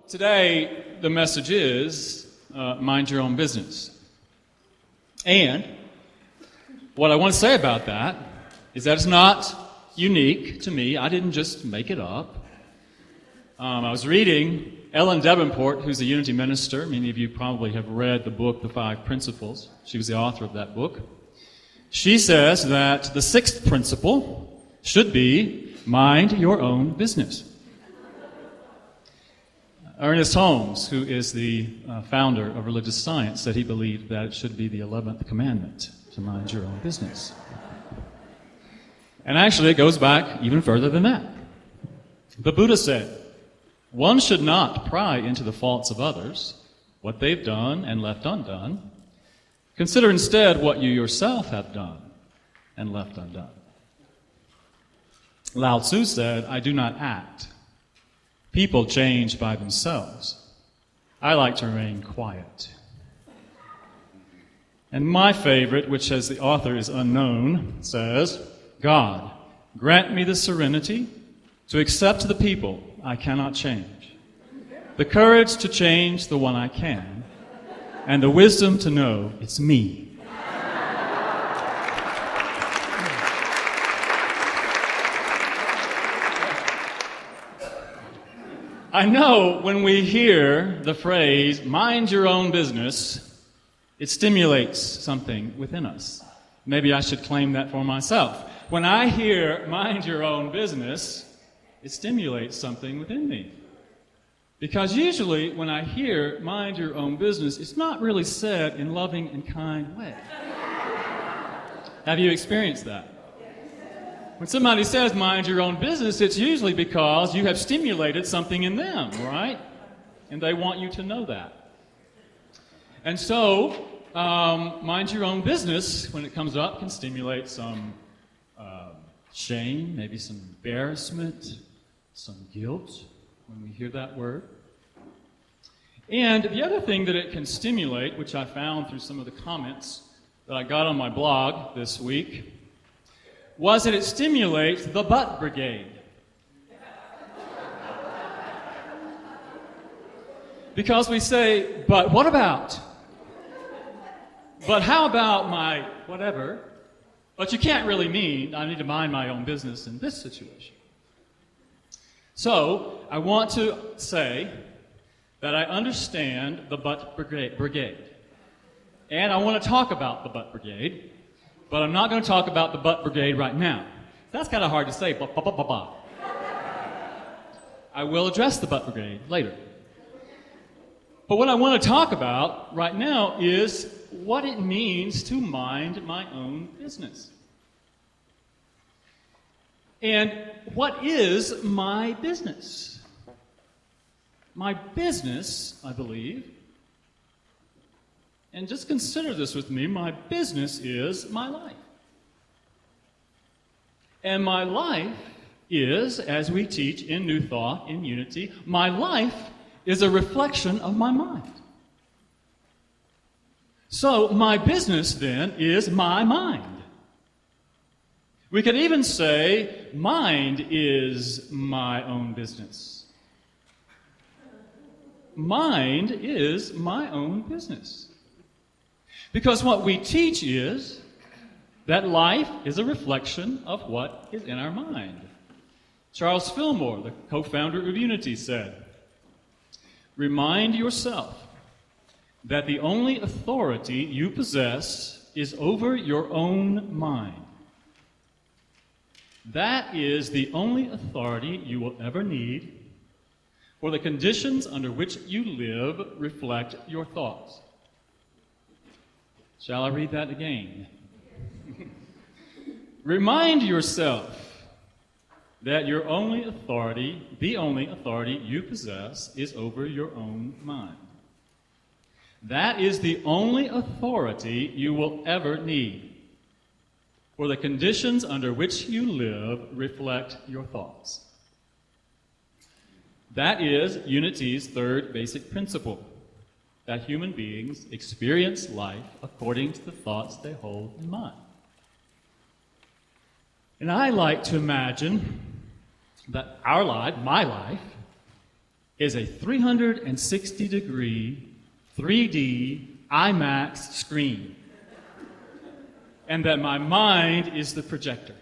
Today, the message is mind your own business. And what I want to say about that is that it's not unique to me. I didn't just make it up. I was reading Ellen Davenport, who's a Unity minister. Many of you probably have read the book, The Five Principles. She was the author of that book. She says that the sixth principle should be mind your own business. Ernest Holmes, who is the founder of religious science, said he believed that it should be the 11th commandment, to mind your own business. And actually, it goes back even further than that. The Buddha said, one should not pry into the faults of others, what they've done and left undone. Consider instead what you yourself have done and left undone. Lao Tzu said, I do not act. People change by themselves. I like to remain quiet. And my favorite, which as the author is unknown, says, God, grant me the serenity to accept the people I cannot change, the courage to change the one I can, and the wisdom to know it's me. I know when we hear the phrase, mind your own business, it stimulates something within us. Maybe I should claim that for myself. When I hear mind your own business, it stimulates something within me. Because usually when I hear mind your own business, it's not really said in loving and kind way. Have you experienced that? When somebody says mind your own business, it's usually because you have stimulated something in them, right? And they want you to know that. And so, mind your own business, when it comes up, can stimulate some shame, maybe some embarrassment, some guilt when we hear that word. And the other thing that it can stimulate, which I found through some of the comments that I got on my blog this week, was that it stimulates the butt brigade. Because we say, but what about? But how about my whatever? But you can't really mean I need to mind my own business in this situation. So, I want to say that I understand the butt brigade. And I want to talk about the butt brigade. But I'm not going to talk about the butt brigade right now. That's kind of hard to say. I will address the butt brigade later. But what I want to talk about right now is what it means to mind my own business. And what is my business? My business, I believe, and just consider this with me, my business is my life. And my life is, as we teach in New Thought, in Unity, my life is a reflection of my mind. So my business then is my mind. We could even say mind is my own business. Mind is my own business. Because what we teach is that life is a reflection of what is in our mind. Charles Fillmore, the co-founder of Unity, said, remind yourself that the only authority you possess is over your own mind. That is the only authority you will ever need, for the conditions under which you live reflect your thoughts. Shall I read that again? Remind yourself that your only authority, the only authority you possess, is over your own mind. That is the only authority you will ever need, for the conditions under which you live reflect your thoughts. That is Unity's third basic principle, that human beings experience life according to the thoughts they hold in mind. And I like to imagine that our life, my life, is a 360-degree 3D IMAX screen, and that my mind is the projector.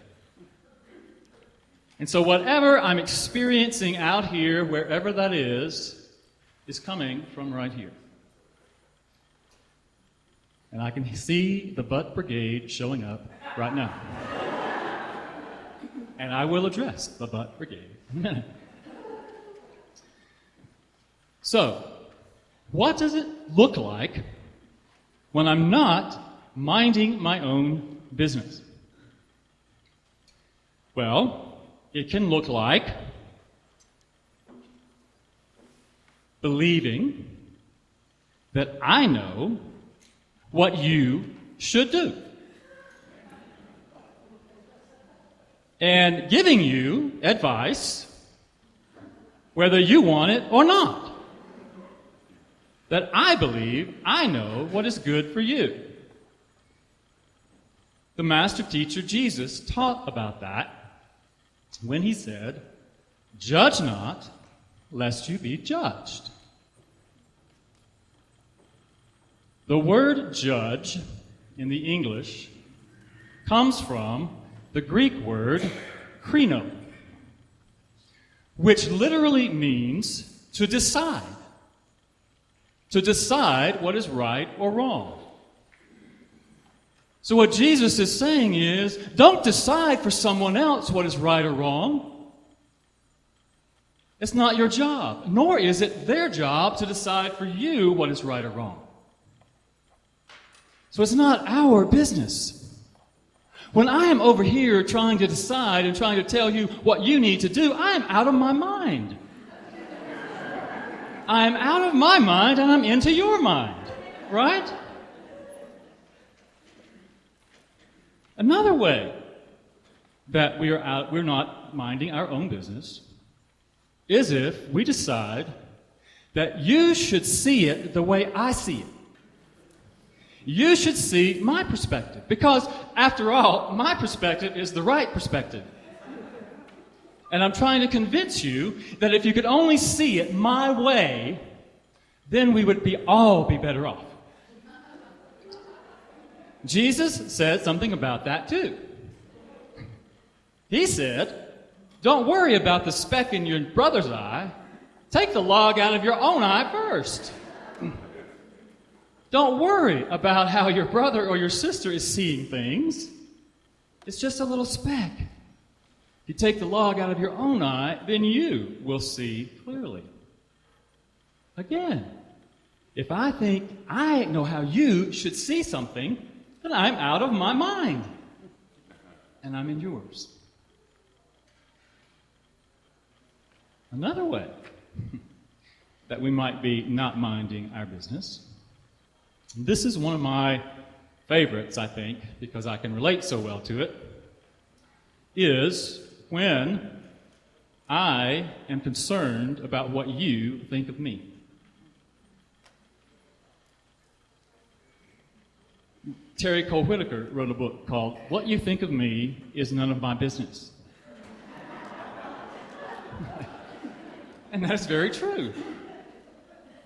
And so whatever I'm experiencing out here, wherever that is coming from right here. And I can see the butt brigade showing up right now. And I will address the butt brigade in a minute. So, what does it look like when I'm not minding my own business? Well, it can look like believing that I know what you should do, and giving you advice whether you want it or not. That I believe I know what is good for you. The master teacher Jesus taught about that when he said, "Judge not, lest you be judged." The word judge in the English comes from the Greek word krino, which literally means to decide what is right or wrong. So what Jesus is saying is, don't decide for someone else what is right or wrong. It's not your job, nor is it their job to decide for you what is right or wrong. So it's not our business. When I am over here trying to decide and trying to tell you what you need to do, I am out of my mind. I am out of my mind and I'm into your mind, right? Another way that we're not minding our own business is if we decide that you should see it the way I see it. You should see my perspective, because after all, my perspective is the right perspective. And I'm trying to convince you that if you could only see it my way, then we would all be better off. Jesus said something about that too. He said, don't worry about the speck in your brother's eye. Take the log out of your own eye first. Don't worry about how your brother or your sister is seeing things. It's just a little speck. If you take the log out of your own eye, then you will see clearly. Again, if I think I know how you should see something, then I'm out of my mind. And I'm in yours. Another way that we might be not minding our business. This is one of my favorites, I think, because I can relate so well to it, is when I am concerned about what you think of me. Terry Cole Whitaker wrote a book called What You Think of Me Is None of My Business. And that's very true.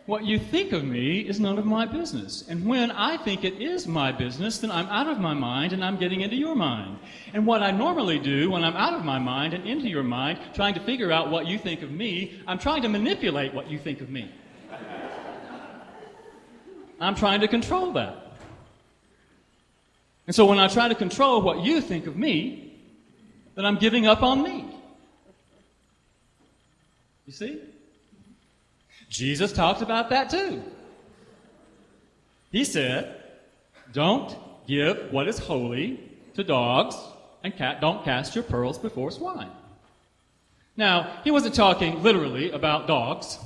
What you think of me is none of my business. And when I think it is my business, then I'm out of my mind and I'm getting into your mind. And what I normally do when I'm out of my mind and into your mind, trying to figure out what you think of me, I'm trying to manipulate what you think of me. I'm trying to control that. And so when I try to control what you think of me, then I'm giving up on me. You see? Jesus talked about that too. He said, don't give what is holy to dogs, and don't cast your pearls before swine. Now, he wasn't talking literally about dogs.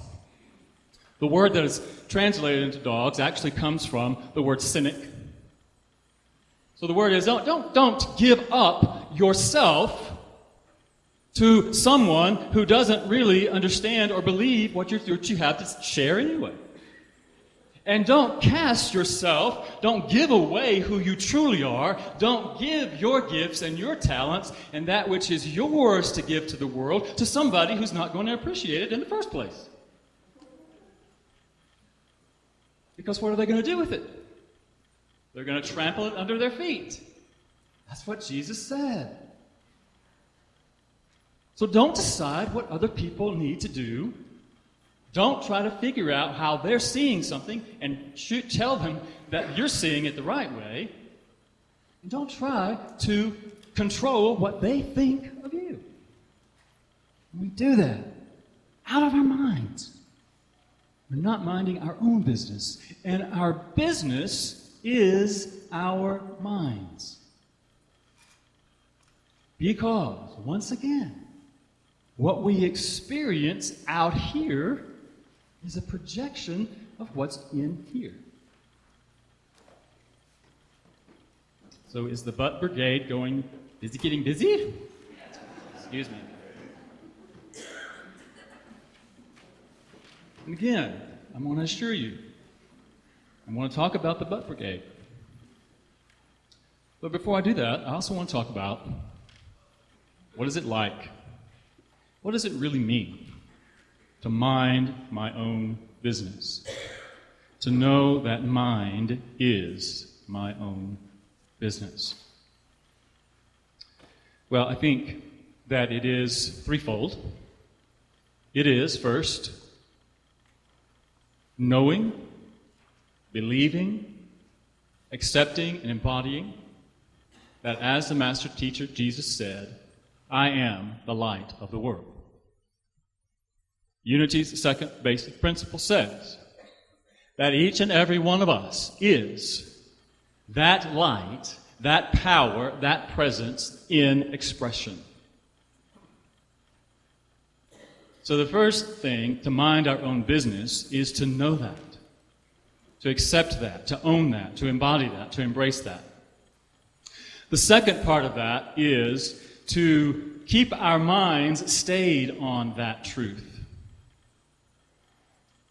The word that is translated into dogs actually comes from the word cynic. So the word is, don't give up yourself to someone who doesn't really understand or believe what you have to share anyway. And don't cast yourself, don't give away who you truly are, don't give your gifts and your talents and that which is yours to give to the world to somebody who's not going to appreciate it in the first place. Because what are they going to do with it? They're going to trample it under their feet. That's what Jesus said. So don't decide what other people need to do. Don't try to figure out how they're seeing something and tell them that you're seeing it the right way. And don't try to control what they think of you. When we do that, out of our minds, we're not minding our own business. And our business is our minds. Because, once again, what we experience out here is a projection of what's in here. So is the butt brigade getting busy? Excuse me. And again, I want to assure you, I want to talk about the butt brigade. But before I do that, I also want to talk about what is it like? What does it really mean to mind my own business? To know that mind is my own business. Well, I think that it is threefold. It is, first, knowing, believing, accepting, and embodying that as the Master Teacher Jesus said, I am the light of the world. Unity's second basic principle says that each and every one of us is that light, that power, that presence in expression. So the first thing to mind our own business is to know that, to accept that, to own that, to embody that, to embrace that. The second part of that is to keep our minds stayed on that truth.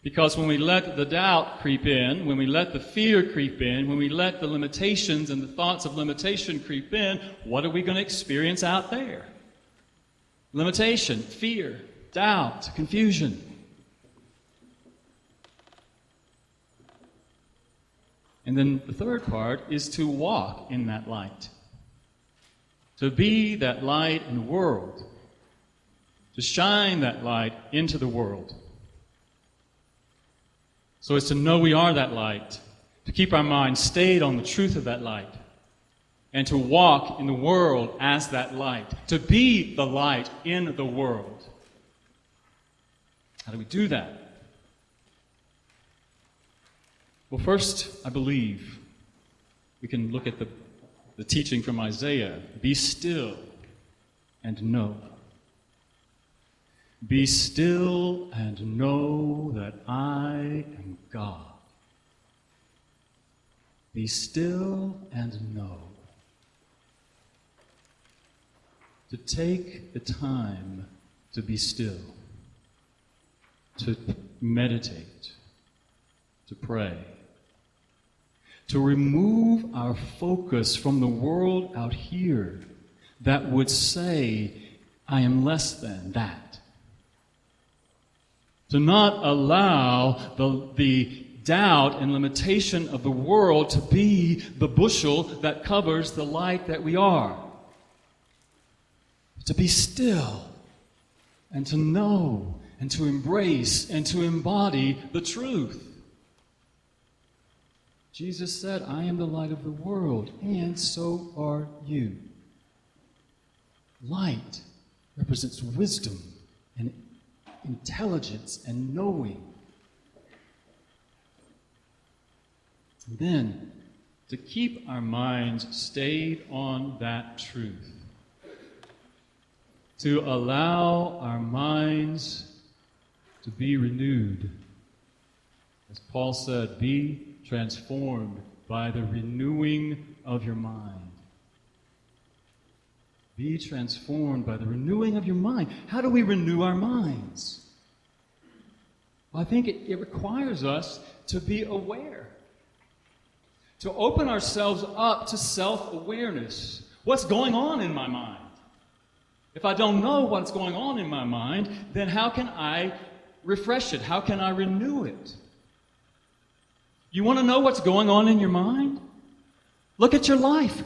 Because when we let the doubt creep in, when we let the fear creep in, when we let the limitations and the thoughts of limitation creep in, what are we going to experience out there? Limitation, fear, doubt, confusion. And then the third part is to walk in that light. To be that light in the world. To shine that light into the world. So as to know we are that light, to keep our minds stayed on the truth of that light, and to walk in the world as that light, to be the light in the world. How do we do that? Well, first, I believe we can look at the teaching from Isaiah. Be still and know. Be still and know that I am God. Be still and know. To take the time to be still, to meditate, to pray, to remove our focus from the world out here that would say, I am less than that. To not allow the doubt and limitation of the world to be the bushel that covers the light that we are. To be still and to know and to embrace and to embody the truth. Jesus said, I am the light of the world, and so are you. Light represents wisdom and intelligence and knowing. And then, to keep our minds stayed on that truth. To allow our minds to be renewed. As Paul said, be transformed by the renewing of your mind. Be transformed by the renewing of your mind. How do we renew our minds? Well, I think it requires us to be aware. To open ourselves up to self-awareness. What's going on in my mind? If I don't know what's going on in my mind, then how can I refresh it? How can I renew it? You want to know what's going on in your mind? Look at your life.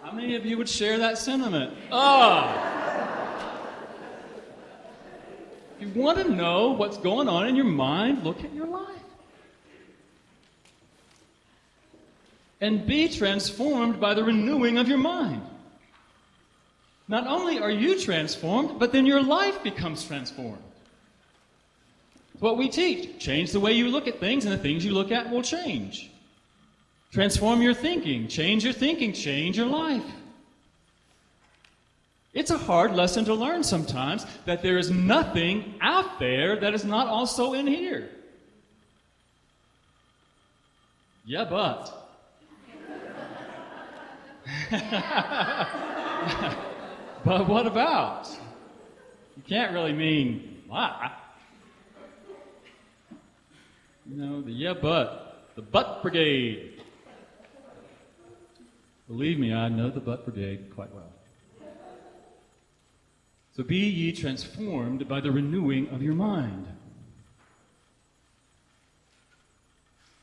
How many of you would share that sentiment? If you want to know what's going on in your mind, look at your life. And be transformed by the renewing of your mind. Not only are you transformed, but then your life becomes transformed. It's what we teach. Change the way you look at things, and the things you look at will change. Transform your thinking. Change your thinking. Change your life. It's a hard lesson to learn sometimes that there is nothing out there that is not also in here. Yeah, but. But what about? You can't really mean, why? You know, the butt brigade. Believe me, I know the butt brigade quite well. So be ye transformed by the renewing of your mind.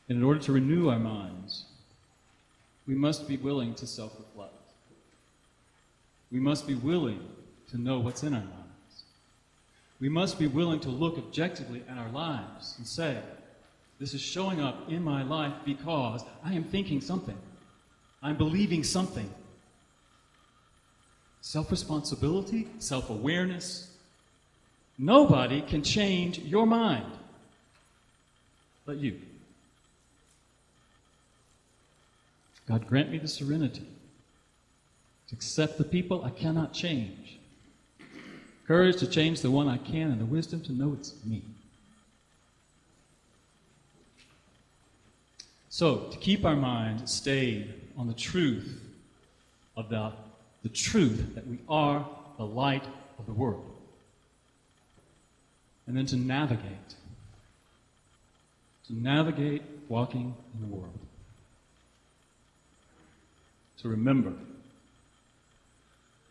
And in order to renew our minds, we must be willing to self-reflect. We must be willing to know what's in our minds. We must be willing to look objectively at our lives and say, this is showing up in my life because I am thinking something. I'm believing something. Self-responsibility, self-awareness. Nobody can change your mind but you. God, grant me the serenity to accept the people I cannot change, courage to change the one I can, and the wisdom to know it's me. So, to keep our minds stayed on the truth of the truth that we are the light of the world, and then to navigate walking in the world. To remember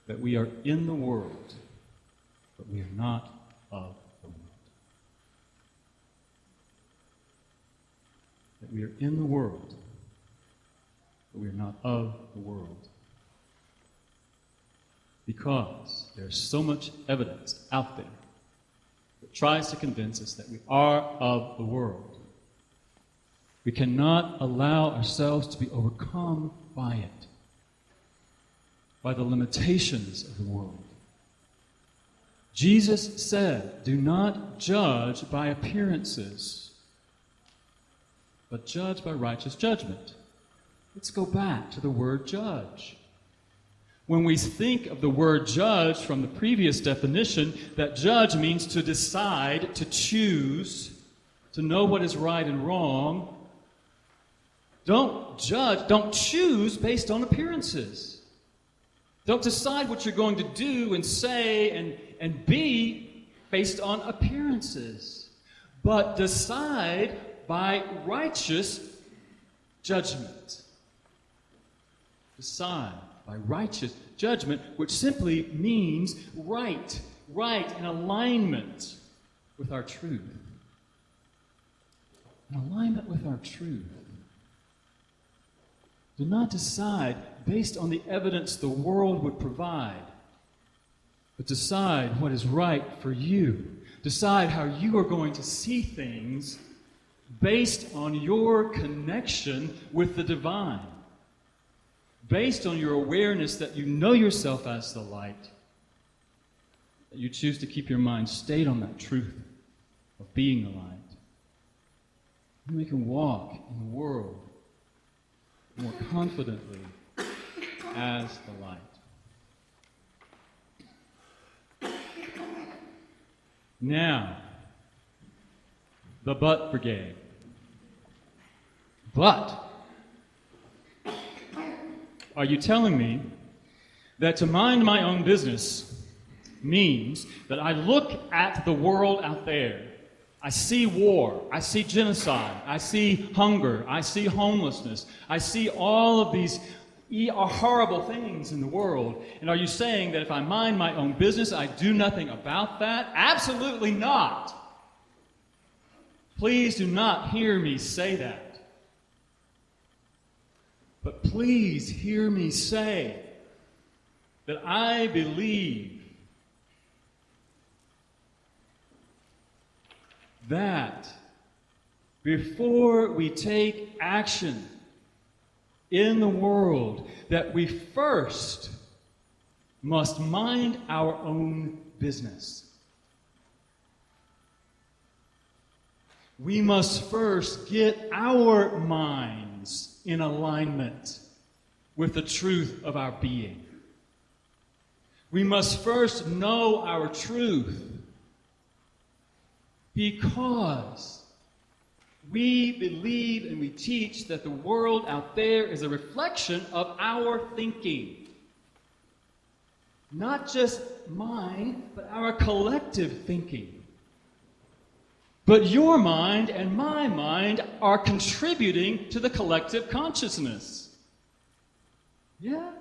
that we are in the world, but we are not of the world. That we are in the world, but we are not of the world. Because there's so much evidence out there that tries to convince us that we are of the world. We cannot allow ourselves to be overcome by it, by the limitations of the world. Jesus said, do not judge by appearances, but judge by righteous judgment. Let's go back to the word judge. When we think of the word judge from the previous definition, that judge means to decide, to choose, to know what is right and wrong. Don't judge, don't choose based on appearances. Don't decide what you're going to do and say and be based on appearances. But decide by righteous judgment. Decide by righteous judgment, which simply means right in alignment with our truth. In alignment with our truth. Do not decide based on the evidence the world would provide, but decide what is right for you. Decide how you are going to see things based on your connection with the divine. Based on your awareness that you know yourself as the light, that you choose to keep your mind stayed on that truth of being the light. And we can walk in the world more confidently as the light. Now, the but brigade. But are you telling me that to mind my own business means that I look at the world out there I see war. I see genocide. I see hunger. I see homelessness. I see all of these horrible things in the world. And are you saying that if I mind my own business, I do nothing about that? Absolutely not. Please do not hear me say that. But please hear me say that I believe that before we take action in the world, that we first must mind our own business. We must first get our minds in alignment with the truth of our being. We must first know our truth, because we believe and we teach that the world out there is a reflection of our thinking. Not just mine, but our collective thinking. But your mind and my mind are contributing to the collective consciousness. Yeah?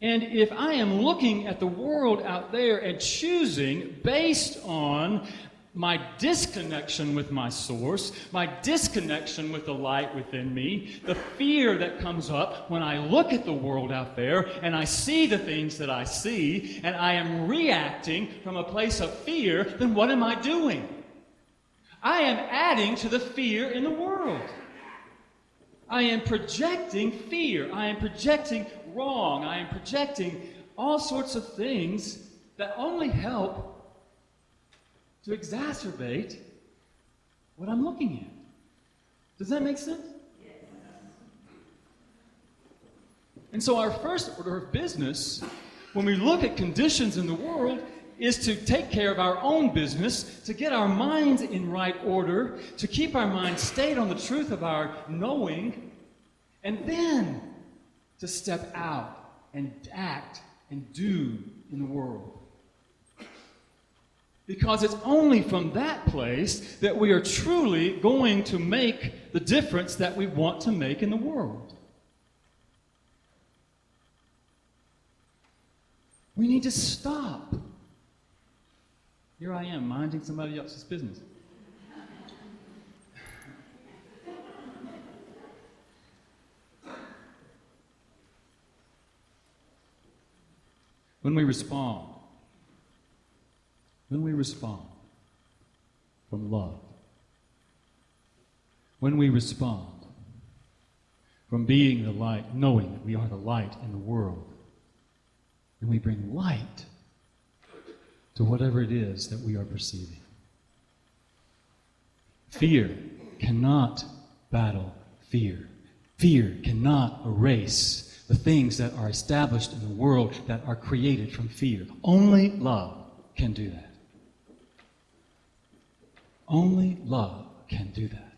And if I am looking at the world out there and choosing based on my disconnection with my source, my disconnection with the light within me, the fear that comes up when I look at the world out there and I see the things that I see, and I am reacting from a place of fear, then what am I doing? I am adding to the fear in the world. I am projecting fear. I am projecting wrong. I am projecting all sorts of things that only help to exacerbate what I'm looking at. Does that make sense? Yes. And so our first order of business, when we look at conditions in the world, is to take care of our own business, to get our minds in right order, to keep our minds stayed on the truth of our knowing, and then to step out and act and do in the world. Because it's only from that place that we are truly going to make the difference that we want to make in the world. We need to stop. Here I am, minding somebody else's business. When we respond from love, when we respond from being the light, knowing that we are the light in the world, and we bring light to whatever it is that we are perceiving. Fear cannot battle fear. Fear cannot erase the things that are established in the world that are created from fear. Only love can do that. Only love can do that.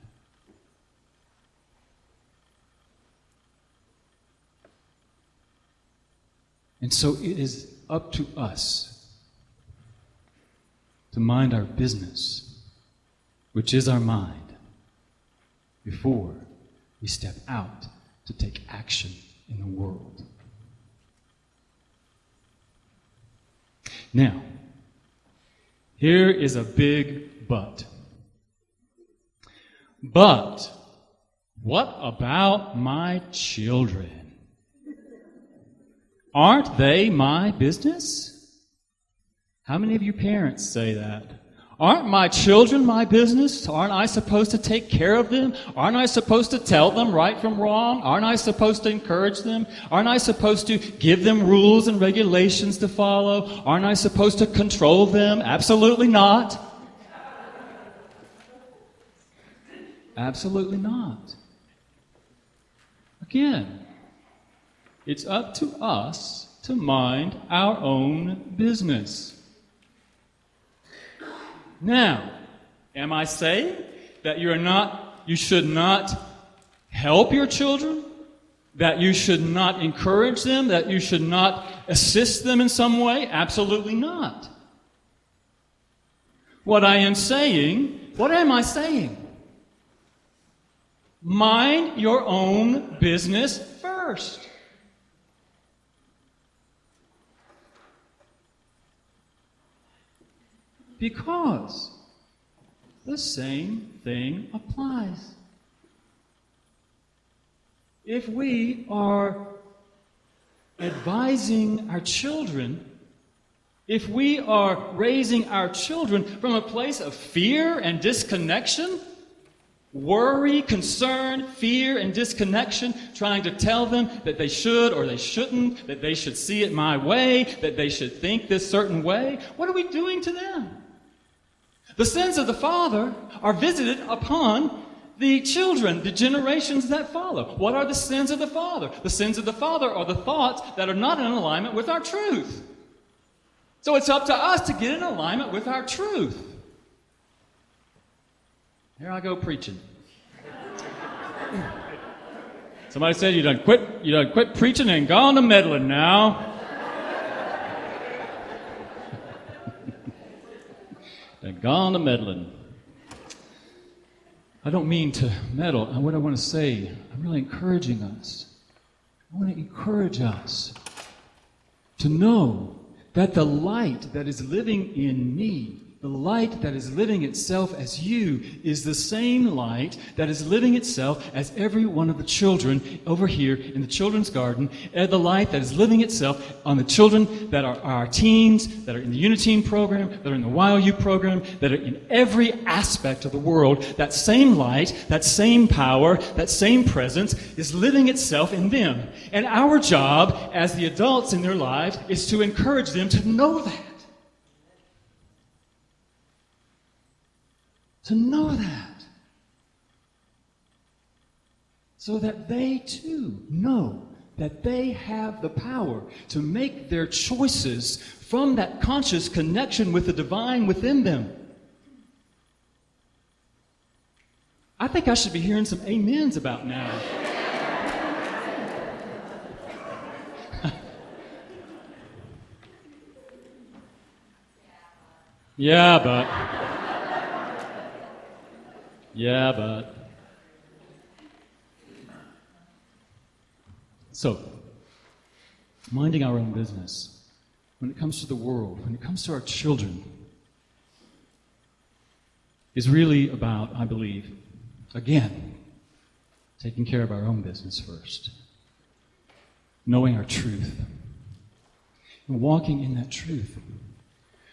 And so it is up to us to mind our business, which is our mind, before we step out to take action in the world. Now, here is a big but. But what about my children? Aren't they my business? How many of you parents say that? Aren't my children my business? Aren't I supposed to take care of them? Aren't I supposed to tell them right from wrong? Aren't I supposed to encourage them? Aren't I supposed to give them rules and regulations to follow? Aren't I supposed to control them? Absolutely not. Absolutely not. Again, it's up to us to mind our own business. Now, am I saying that you should not help your children? That you should not encourage them? That you should not assist them in some way? Absolutely not. what I am saying, what am I saying? Mind your own business first. Because the same thing applies. If we are advising our children, if we are raising our children from a place of fear and disconnection, worry, concern, fear, and disconnection, trying to tell them that they should or they shouldn't, that they should see it my way, that they should think this certain way, what are we doing to them? The sins of the father are visited upon the children, the generations that follow. What are the sins of the father? The sins of the father are the thoughts that are not in alignment with our truth. So it's up to us to get in alignment with our truth. Here I go preaching. Somebody said you done quit preaching and gone to meddling now. Done gone to meddling. I don't mean to meddle. What I want to say, I'm really encouraging us. I want to encourage us to know that the light that is living in me, the light that is living itself as you, is the same light that is living itself as every one of the children over here in the children's garden, and the light that is living itself on the children that are our teens, that are in the Uniteam program, that are in the YOU program, that are in every aspect of the world. That same light, that same power, that same presence is living itself in them. And our job as the adults in their lives is to encourage them to know that. To know that. So that they too know that they have the power to make their choices from that conscious connection with the divine within them. I think I should be hearing some amens about now. Yeah, but. So, minding our own business, when it comes to the world, when it comes to our children, is really about, I believe, again, taking care of our own business first. Knowing our truth. And walking in that truth.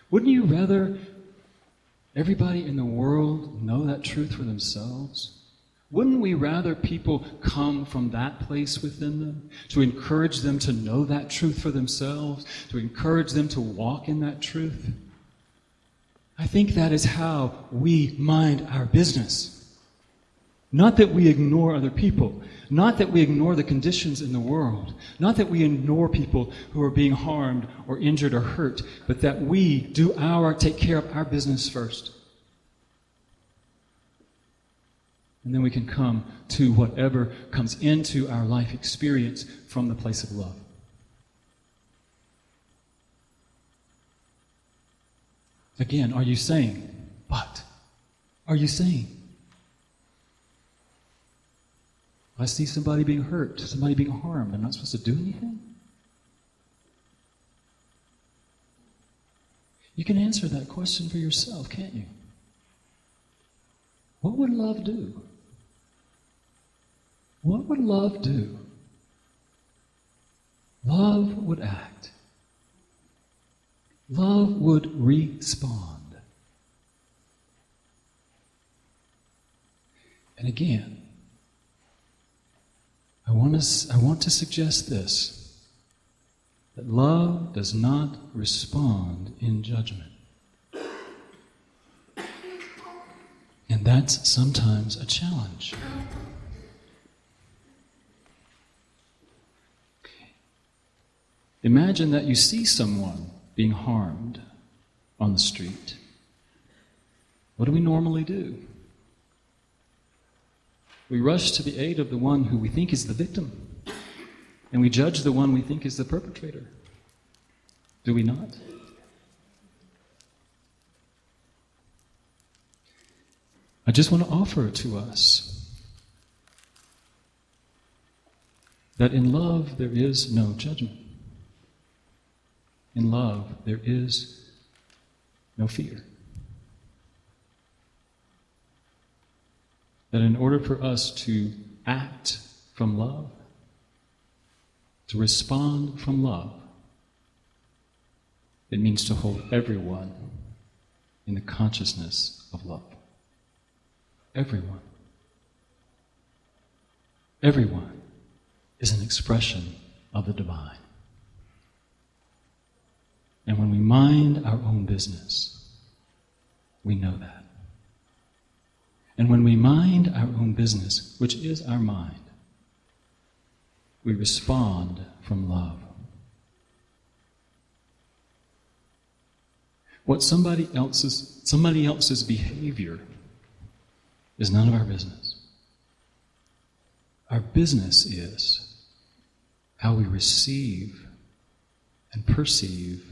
Wouldn't you rather everybody in the world know that truth for themselves? Wouldn't we rather people come from that place within them, to encourage them to know that truth for themselves, to encourage them to walk in that truth? I think that is how we mind our business. Not that we ignore other people, not that we ignore the conditions in the world, not that we ignore people who are being harmed or injured or hurt, but that we take care of our business first. And then we can come to whatever comes into our life experience from the place of love. Again, are you saying, but? Are you saying, I see somebody being hurt, somebody being harmed, I'm not supposed to do anything? You can answer that question for yourself, can't you? What would love do? What would love do? Love would act. Love would respond. And again, I want to suggest this, that love does not respond in judgment. And that's sometimes a challenge. Imagine that you see someone being harmed on the street. What do we normally do? We rush to the aid of the one who we think is the victim, and we judge the one we think is the perpetrator. Do we not? I just want to offer to us that in love there is no judgment. In love there is no fear. That in order for us to act from love, to respond from love, it means to hold everyone in the consciousness of love. Everyone. Everyone is an expression of the divine. And when we mind our own business, we know that. And when we mind our own business, which is our mind, we respond from love. What somebody else's behavior is none of our business. Our business is how we receive and perceive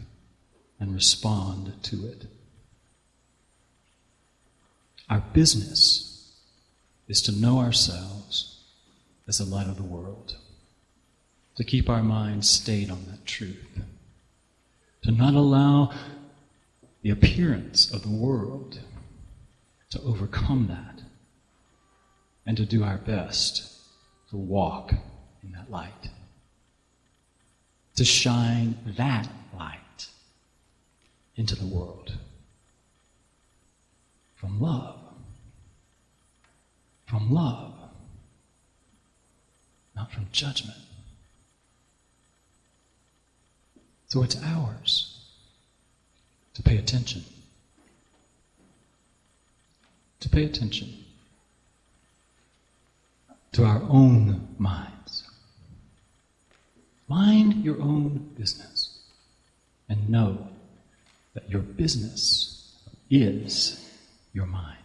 and respond to it. Our business is to know ourselves as the light of the world, to keep our minds stayed on that truth, to not allow the appearance of the world to overcome that, and to do our best to walk in that light, to shine that light into the world from love, not from judgment. So it's ours to pay attention. To pay attention to our own minds. Mind your own business and know that your business is your mind.